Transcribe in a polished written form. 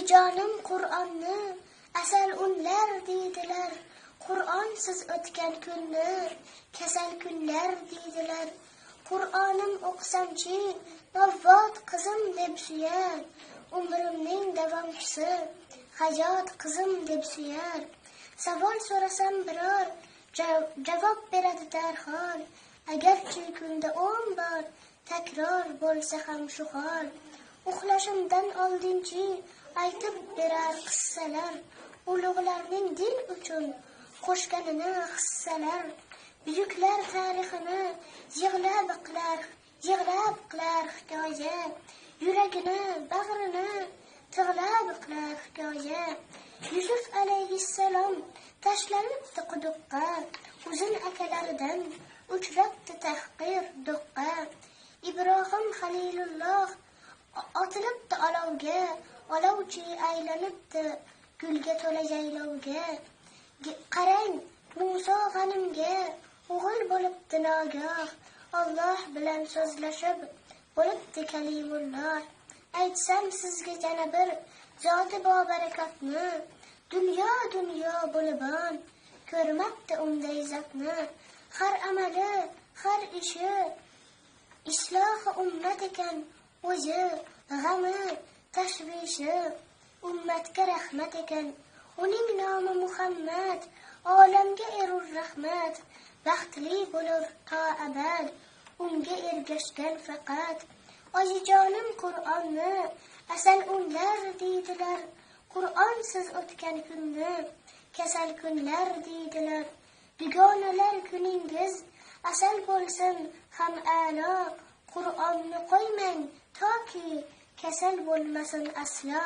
Oyijonim Qur'onni asal unlar deydilar. Qur'onsiz o'tgan kunni kasal kunlar deydilar. Qur'onim o'qsamchi navvot qizim deb suyar. Umrimning davomchisi hayot qizim deb suyar. Savol so'rasam biror javob beradi darhol. Agarchi kunda 10 bor takror bo'lsa ham shu hol. Uxlashimdan oldinchi aytib berar qissalar. Ulug'larning din uchun qo'shganini hissalar. Buyuklar tarixini yig'lab qilar hikoya. Yuragini, bag'rini tig'lab qilar hikoya. Yusuf alayhissalom tashlanibdi quduqqa. Uzun akalaridan uchrabdi tahqir do'qqa. Ibrohim Halilulloh otilibdi olovga. Olovchi aylanibdi gulga to'la jaylovga. Qarang, Muso g'animga o'g'il bo'libdi nogoh. Alloh bilan so'zlashib bo'libdi kalimulloh. Aytsam sizga yana bir zoti bobarakatni. Dunyo bo'libon ko'rmabdi unday zotni. Har amali, har ishi islohi ummat ekan. O'zi g'ami, tashvishi ummatga rahmat ekan. Uning nomi Muhammad, olamga erur rahmat. Baxtli bo'lur to abad, unga ergashgan faqat. Oyijonim Qur'onni asal unlar deydilar. Qur'onsiz o'tgan kunni kasal kunlar deydilar. Dugonalar kuningiz asal bo'lsin ham a'lo. Qur'onni qo'ymang toki kasal bo'lmasin aslo.